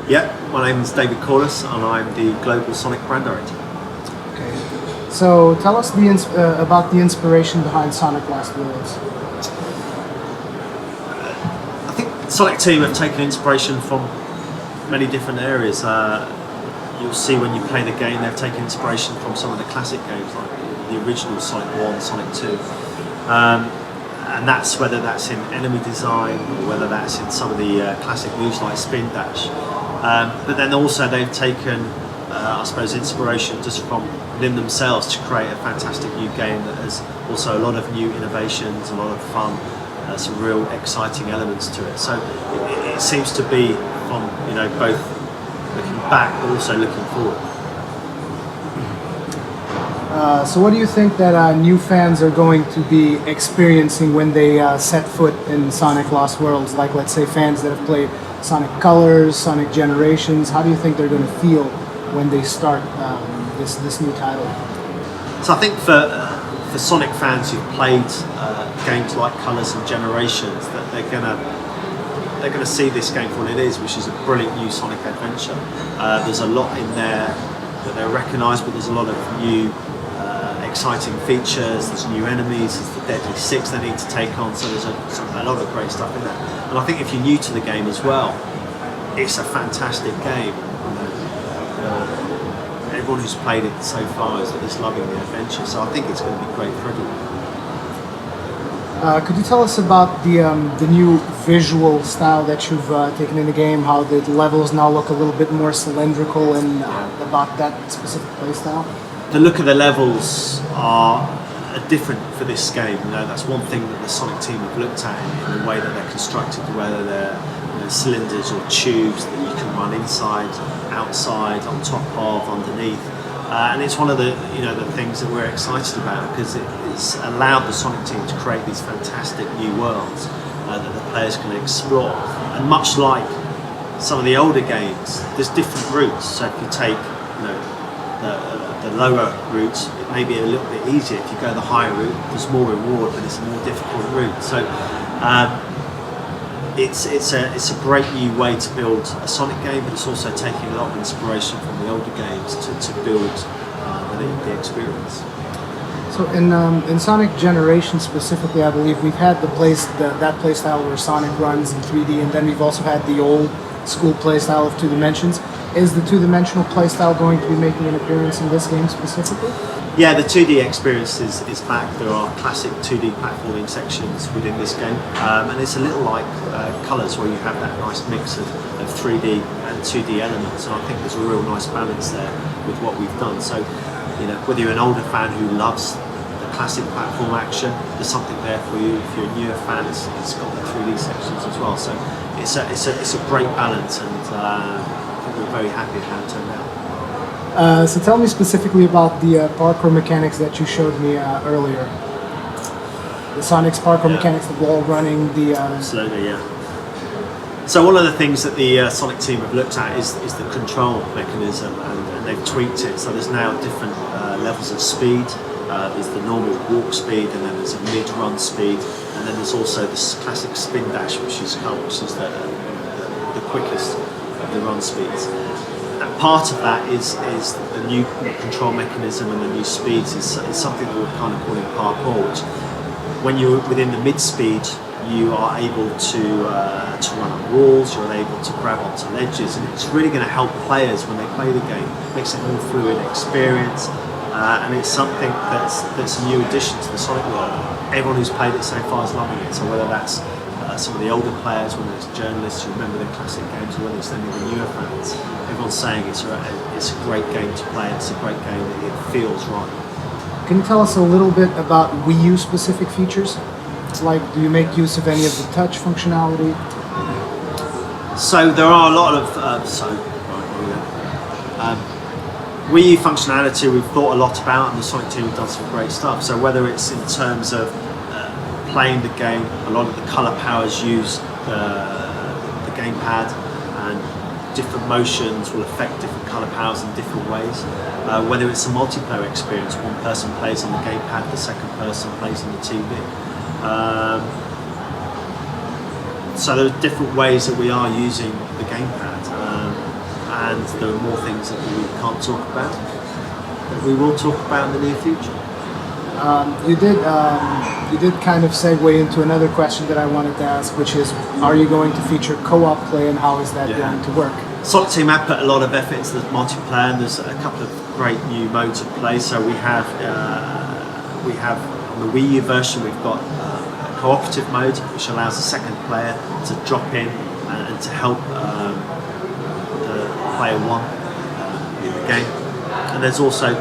Yeah, my name is David Corliss and I'm the Global Sonic Brand Director. Okay. So tell us about the inspiration behind Sonic Lost Worlds. I think Sonic team have taken inspiration from many different areas. You'll see when you play the game they've taken inspiration from some of the classic games like the original Sonic 1, Sonic 2. And that's whether that's in enemy design or whether that's in some of the classic moves like spin dash. But then also they've taken, I suppose, inspiration just from within themselves to create a fantastic new game that has also a lot of new innovations, a lot of fun, some real exciting elements to it. So it seems to be from both looking back but also looking forward. So what do you think that new fans are going to be experiencing when they set foot in Sonic Lost Worlds? Like, let's say, fans that have played Sonic Colors, Sonic Generations, how do you think they're going to feel when they start this new title? So I think for Sonic fans who've played games like Colors and Generations, that they're gonna see this game for what it is, which is a brilliant new Sonic adventure. There's a lot in there that they recognise, but there's a lot of new exciting features, there's new enemies, there's the Deadly Six they need to take on, so there's a lot of great stuff in there. And I think if you're new to the game as well, it's a fantastic game. Everyone who's played it so far is loving the adventure, so I think it's going to be great for everyone. Could you tell us about the new visual style that you've taken in the game, how the levels now look a little bit more cylindrical, and about that specific playstyle? The look of the levels are different for this game. That's one thing that the Sonic team have looked at in the way that they're constructed, whether they're cylinders or tubes that you can run inside, outside, on top of, underneath. And it's one of the the things that we're excited about, because it's allowed the Sonic team to create these fantastic new worlds that the players can explore. And much like some of the older games, there's different routes. So if you take the lower route, it may be a little bit easier. If you go the higher route, there's more reward, but it's a more difficult route. So it's a great new way to build a Sonic game, but it's also taking a lot of inspiration from the older games to build the experience. So in Sonic Generations specifically, I believe we've had that playstyle where Sonic runs in 3D, and then we've also had the old school playstyle of 2 dimensions. Is the 2-dimensional playstyle going to be making an appearance in this game specifically? Yeah, the 2D experience is back. There are classic 2D platforming sections within this game, and it's a little like Colors, where you have that nice mix of 3D and 2D elements, and I think there's a real nice balance there with what we've done. So, whether you're an older fan who loves the classic platform action, there's something there for you. If you're a newer fan, it's got the 3D sections as well. So it's a great balance, and we're very happy with how it turned out. So tell me specifically about the parkour mechanics that you showed me earlier. The Sonic's parkour mechanics, the wall running, Absolutely, yeah. So one of the things that the Sonic team have looked at is the control mechanism, and they've tweaked it. So there's now different levels of speed. There's the normal walk speed, and then there's a mid-run speed, and then there's also this classic spin dash, which is the quickest of the run speeds. And part of that is the new control mechanism and the new speeds is something that we're kind of calling parkour, which when you're within the mid-speed, you are able to run up walls, you're able to grab onto ledges, and it's really going to help players when they play the game. It makes it a more fluid experience, and it's something that's a new addition to the Sonic world. Everyone who's played it so far is loving it, so whether that's some of the older players, whether it's journalists who remember the classic games, or whether it's any of the newer fans, everyone's saying it's a great game to play, it's a great game, it feels right. Can you tell us a little bit about Wii U specific features? Like, do you make use of any of the touch functionality? So there are a lot of Wii U functionality we've thought a lot about, and the Sonic team have done some great stuff. So whether it's in terms of playing the game, a lot of the colour powers use the gamepad, and different motions will affect different colour powers in different ways. Whether it's a multiplayer experience, one person plays on the gamepad, the second person plays on the TV. So there are different ways that we are using the gamepad. and there are more things that we can't talk about that we will talk about in the near future. You did kind of segue into another question that I wanted to ask, which is, are you going to feature co-op play, and how is that going to work? Sonic Team have put a lot of effort into the multiplayer, and there's a couple of great new modes of play. So we have on the Wii U version, we've got a cooperative mode, which allows the second player to drop in and to help the player one in the game. And there's also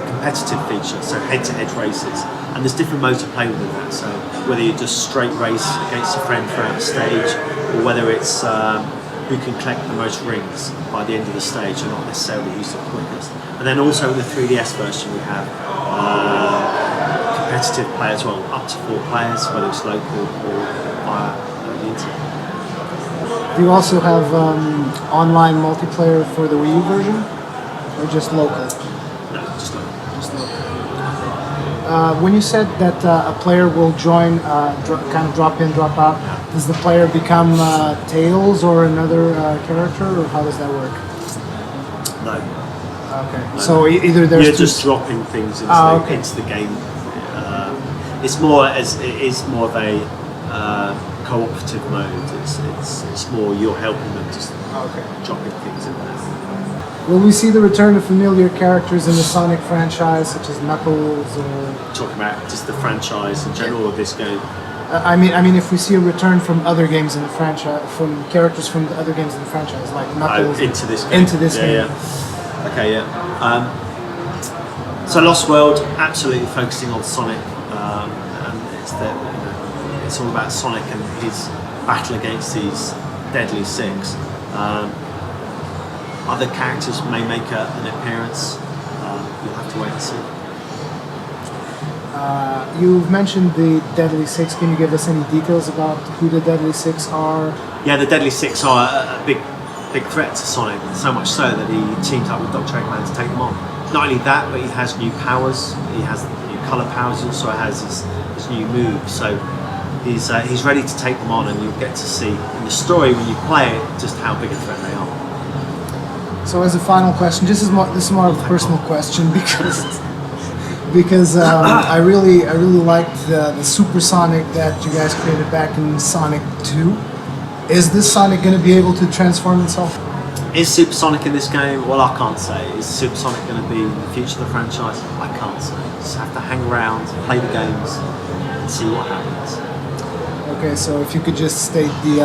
competitive features, so head-to-head races, and there's different modes of play within that. So whether you just straight race against a friend throughout the stage, or whether it's who can collect the most rings by the end of the stage, and not necessarily who's the quickest. And then also in the 3DS version, we have competitive play as well, up to 4 players, whether it's local or via the internet. Do you also have online multiplayer for the Wii U version, or just local? No, just local. Just local. When you said that a player will join, kind of drop in, drop out, does the player become Tails or another character, or how does that work? No. Okay. No. So either there's you're just dropping things into the game. It is more of a cooperative mode. It's more you're helping them, just dropping things in there. Will we see the return of familiar characters in the Sonic franchise, such as Knuckles or? Talking about just the franchise in general, or this game. I mean, if we see a return from other games in the franchise, from characters from the other games in the franchise, like Knuckles into this game. Into this game. Yeah. Okay, yeah. So Lost World, absolutely focusing on Sonic, and it's all about Sonic and his battle against these deadly six. Other characters may make an appearance. You'll have to wait and see. You've mentioned the Deadly Six. Can you give us any details about who the Deadly Six are? Yeah, the Deadly Six are a big threat to Sonic, so much so that he teamed up with Dr. Eggman to take them on. Not only that, but he has new powers. He has new colour powers. He also has his new moves. So he's ready to take them on, and you'll get to see in the story when you play it just how big a threat they are. So as a final question, this is more of a personal question because I really liked the Super Sonic that you guys created back in Sonic 2. Is this Sonic going to be able to transform itself? Is Super Sonic in this game? Well, I can't say. Is Super Sonic going to be the future of the franchise? I can't say. Just have to hang around, play the games, and see what happens. Okay, so if you could just state the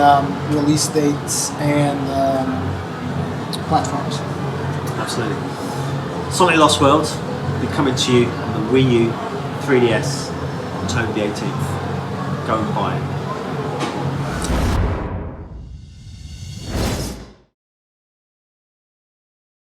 release dates and platforms. Absolutely. Sonic Lost World will be coming to you on the Wii U 3DS on October the 18th. Go and buy it.